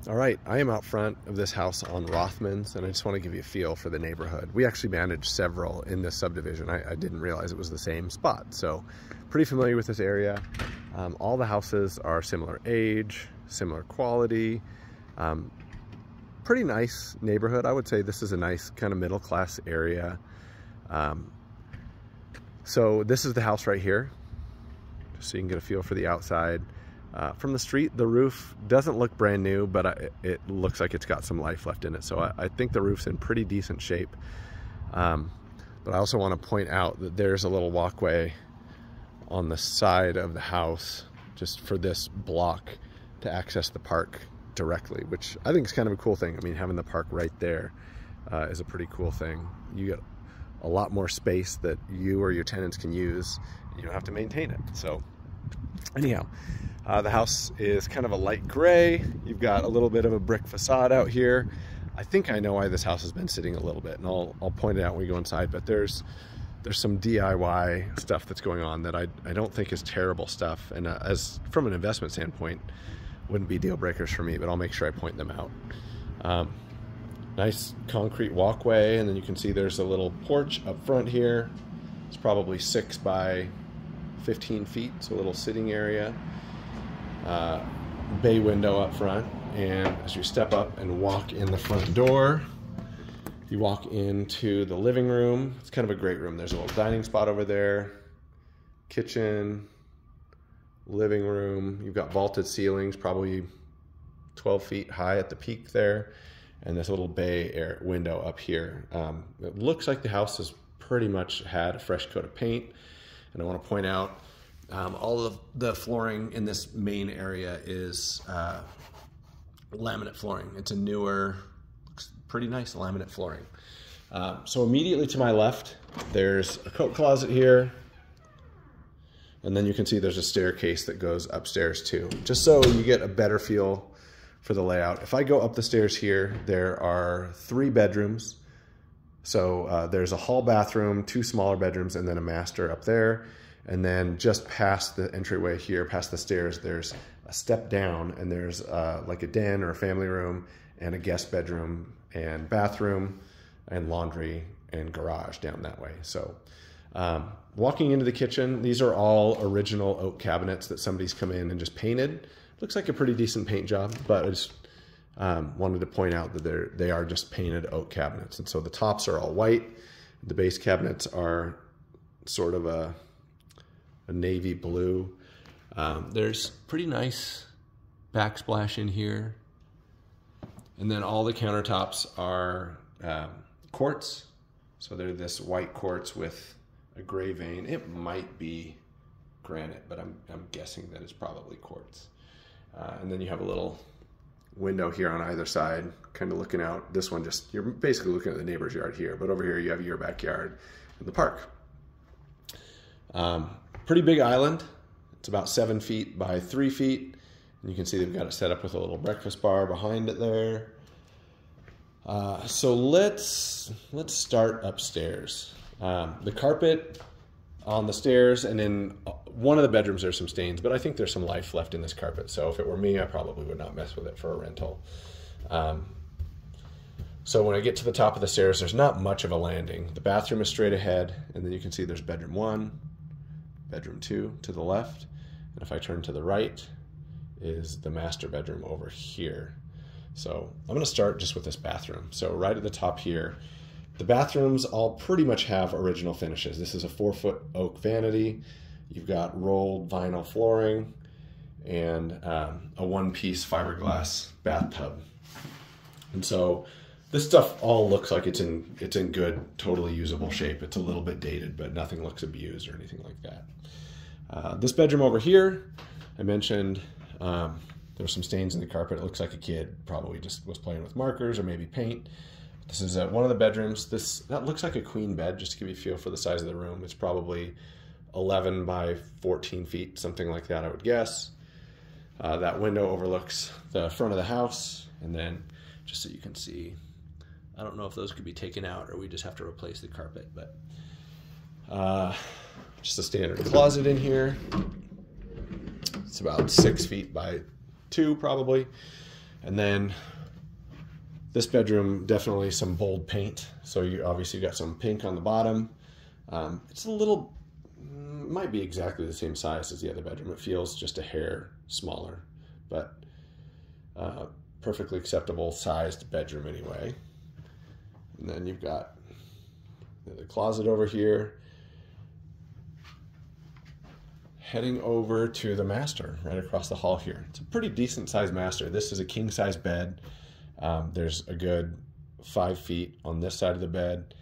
All right, I am out front of this house on Rothmans, and I just want to give you a feel for the neighborhood. We actually manage several in this subdivision. I didn't realize it was the same spot, so pretty familiar with this area. All the houses are similar age, similar quality, pretty nice neighborhood. I would say this is a nice kind of middle-class area. So this is the house right here, just so you can get a feel for the outside. From the street, the roof doesn't look brand new, but it looks like it's got some life left in it. So I think the roof's in pretty decent shape. But I also want to point out that there's a little walkway on the side of the house just for this block to access the park directly, which I think is kind of a cool thing. I mean, having the park right there is a pretty cool thing. You get a lot more space that you or your tenants can use. You don't have to maintain it. So anyhow, the house is kind of a light gray. You've got a little bit of a brick facade out here. I think I know why this house has been sitting a little bit, and I'll point it out when we go inside, but there's some DIY stuff that's going on that I don't think is terrible stuff, and as from an investment standpoint, wouldn't be deal breakers for me, but I'll make sure I point them out. Nice concrete walkway, and then you can see there's a little porch up front here. It's probably 6 by 15 feet, so a little sitting area. Bay window up front, and as you step up and walk in the front door, you walk into the living room. It's kind of a great room. There's a little dining spot over there, kitchen, living room. You've got vaulted ceilings, probably 12 feet high at the peak there, and this little bay air window up here. It looks like the house has pretty much had a fresh coat of paint, and I want to point out all of the flooring in this main area is laminate flooring. It's a newer, looks pretty nice laminate flooring. So immediately to my left, there's a coat closet here. And then you can see there's a staircase that goes upstairs too, just so you get a better feel for the layout. If I go up the stairs here, there are 3 bedrooms. So there's a hall bathroom, 2 smaller bedrooms, and then a master up there. And then just past the entryway here, past the stairs, there's a step down, and there's like a den or a family room and a guest bedroom and bathroom and laundry and garage down that way. So walking into the kitchen, these are all original oak cabinets that somebody's come in and just painted. Looks like a pretty decent paint job, but I just wanted to point out that they are just painted oak cabinets. And so the tops are all white. The base cabinets are sort of a navy blue. There's pretty nice backsplash in here. And then all the countertops are quartz. So they're this white quartz with a gray vein. It might be granite, but I'm guessing that it's probably quartz. And then you have a little window here on either side, kind of looking out. This one just, you're basically looking at the neighbor's yard here, but over here you have your backyard and the park. Pretty big island. It's about 7 feet by 3 feet. And you can see they've got it set up with a little breakfast bar behind it there. So let's start upstairs. The carpet on the stairs, and in one of the bedrooms there's some stains, but I think there's some life left in this carpet. So if it were me, I probably would not mess with it for a rental. So when I get to the top of the stairs, there's not much of a landing. The bathroom is straight ahead, and then you can see there's bedroom 1, bedroom 2 to the left. And if I turn to the right is the master bedroom over here. So I'm gonna start just with this bathroom. So right at the top here, the bathrooms all pretty much have original finishes. This is a 4-foot oak vanity. You've got rolled vinyl flooring and a 1-piece fiberglass bathtub. And so this stuff all looks like it's in good, totally usable shape. It's a little bit dated, but nothing looks abused or anything like that. This bedroom over here, I mentioned there were some stains in the carpet. It looks like a kid probably just was playing with markers or maybe paint. This is one of the bedrooms. That looks like a queen bed, just to give you a feel for the size of the room. It's probably 11 by 14 feet, something like that, I would guess. That window overlooks the front of the house, and then just so you can see, I don't know if those could be taken out or we just have to replace the carpet, but just a standard closet in here. It's about 6 feet by 2 probably. And then this bedroom, definitely some bold paint. So you obviously got some pink on the bottom. It's a little, might be exactly the same size as the other bedroom. It feels just a hair smaller, but perfectly acceptable sized bedroom anyway. And then you've got the closet over here. Heading over to the master right across the hall here. It's a pretty decent sized master. This is a king size bed. There's a good 5 feet on this side of the bed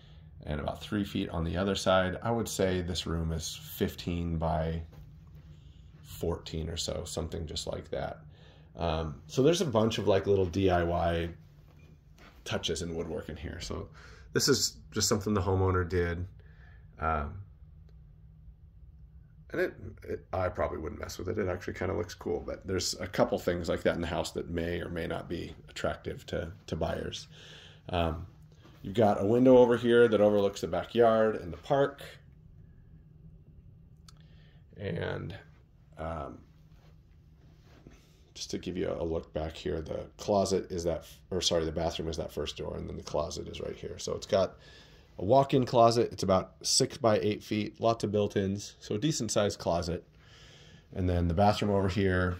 and about 3 feet on the other side. I would say this room is 15 by 14 or so, something just like that. So there's a bunch of like little DIY touches in woodwork in here. So this is just something the homeowner did. And I probably wouldn't mess with it. It actually kind of looks cool, but there's a couple things like that in the house that may or may not be attractive to buyers. You've got a window over here that overlooks the backyard and the park. And just to give you a look back here, the closet is that, or sorry, the bathroom is that first door, and then the closet is right here. So it's got a walk-in closet. It's about 6 by 8 feet, lots of built-ins, so a decent sized closet. And then the bathroom over here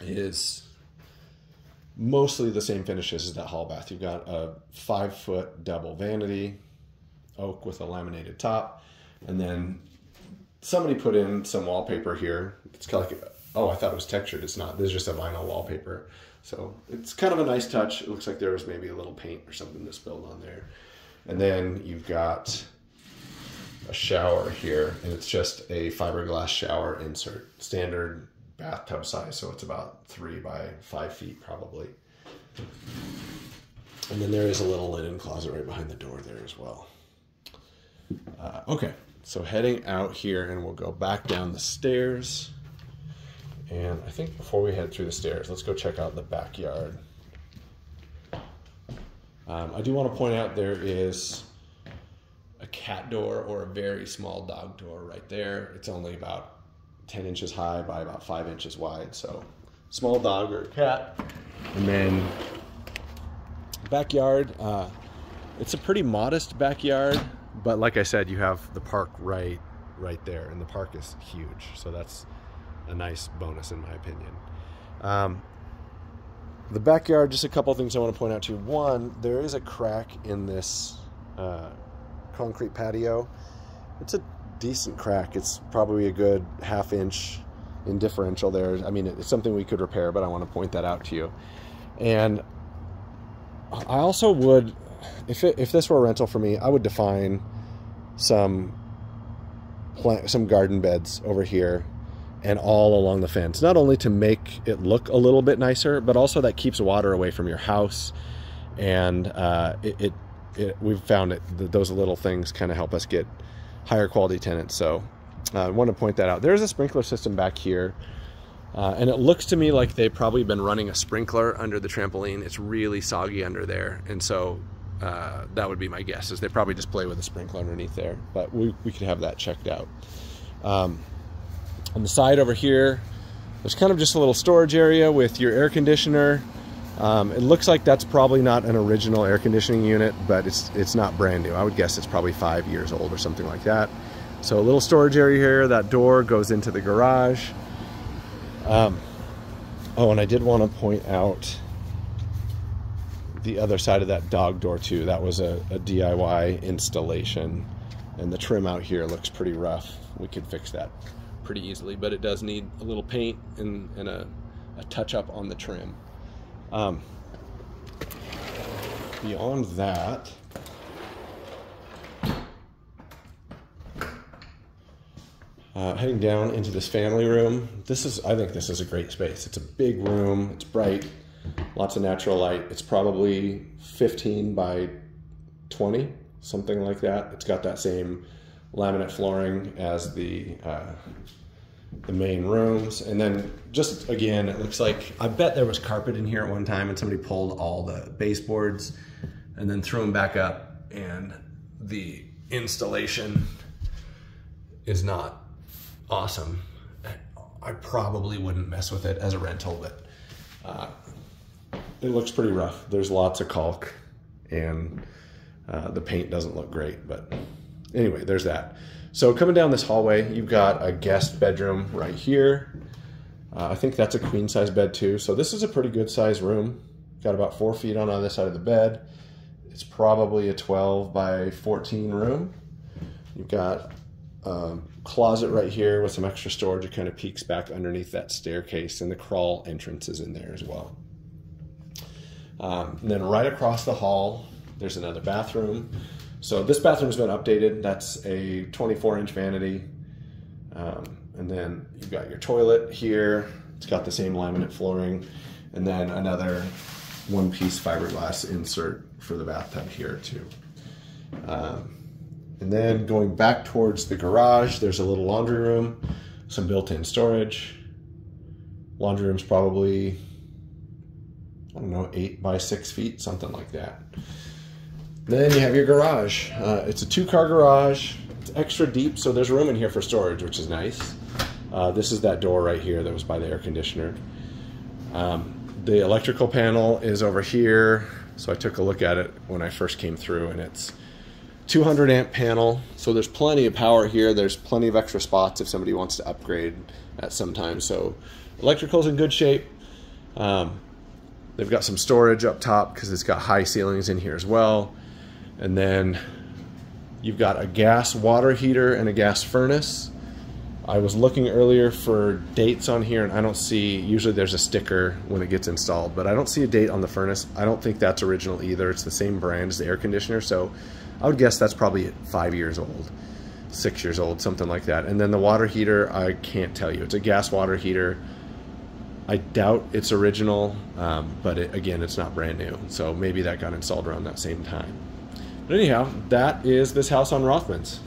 is mostly the same finishes as that hall bath. You've got a 5-foot double vanity, oak with a laminated top, and then somebody put in some wallpaper here. It's kind of like, oh, I thought it was textured. It's not. This is just a vinyl wallpaper. So it's kind of a nice touch. It looks like there was maybe a little paint or something that spilled on there. And then you've got a shower here, and it's just a fiberglass shower insert, standard bathtub size, so it's about 3 by 5 feet probably. And then there is a little linen closet right behind the door there as well. Okay, so heading out here, and we'll go back down the stairs. And I think before we head through the stairs, let's go check out the backyard. I do want to point out there is a cat door or a very small dog door right there. It's only about 10 inches high by about 5 inches wide. So small dog or cat. And then backyard, it's a pretty modest backyard, but like I said, you have the park right there, and the park is huge. So that's a nice bonus in my opinion. The backyard, just a couple of things I want to point out to you. One, there is a crack in this concrete patio. It's a decent crack. It's probably a good 1/2 inch in differential there. I mean, it's something we could repair, but I want to point that out to you. And I also would, if this were a rental for me, I would define some garden beds over here and all along the fence, not only to make it look a little bit nicer, but also that keeps water away from your house. And we've found that those little things kind of help us get higher quality tenants. So I want to point that out. There's a sprinkler system back here, and it looks to me like they've probably been running a sprinkler under the trampoline. It's really soggy under there, and so that would be my guess, is they probably just play with a sprinkler underneath there, but we could have that checked out. On the side over here, there's kind of just a little storage area with your air conditioner. It looks like that's probably not an original air conditioning unit, but it's not brand new. I would guess it's probably 5 years old or something like that. So a little storage area here. That door goes into the garage. Oh, and I did want to point out the other side of that dog door too. That was a DIY installation, and the trim out here looks pretty rough. We could fix that pretty easily, but it does need a little paint and a touch up on the trim. Beyond that, heading down into this family room, I think this is a great space. It's a big room, it's bright, lots of natural light. It's probably 15 by 20, something like that. It's got that same laminate flooring as the main rooms. And then just again, it looks like, I bet there was carpet in here at one time and somebody pulled all the baseboards and then threw them back up, and the installation is not awesome. I probably wouldn't mess with it as a rental, but it looks pretty rough. There's lots of caulk, and the paint doesn't look great, but anyway, there's that. So coming down this hallway, you've got a guest bedroom right here. I think that's a queen size bed too. So this is a pretty good size room. Got about 4 feet on either side of the bed. It's probably a 12 by 14 room. You've got a closet right here with some extra storage. It kind of peeks back underneath that staircase, and the crawl entrance is in there as well. And then right across the hall, there's another bathroom. So this bathroom's been updated. That's a 24-inch vanity. And then you've got your toilet here. It's got the same laminate flooring. And then another one-piece fiberglass insert for the bathtub here too. And then going back towards the garage, there's a little laundry room, some built-in storage. Laundry room's probably, I don't know, 8 by 6 feet, something like that. Then you have your garage. It's a 2-car garage. It's extra deep, so there's room in here for storage, which is nice. This is that door right here that was by the air conditioner. The electrical panel is over here. So I took a look at it when I first came through, and it's 200 amp panel. So there's plenty of power here. There's plenty of extra spots if somebody wants to upgrade at some time. So electrical's in good shape. They've got some storage up top because it's got high ceilings in here as well. And then you've got a gas water heater and a gas furnace. I was looking earlier for dates on here, and I don't see, usually there's a sticker when it gets installed, but I don't see a date on the furnace. I don't think that's original either. It's the same brand as the air conditioner, so I would guess that's probably 5 years old, 6 years old, something like that. And then the water heater, I can't tell you. It's a gas water heater. I doubt it's original, but again, it's not brand new, so maybe that got installed around that same time. But anyhow, that is this house on Rothmans.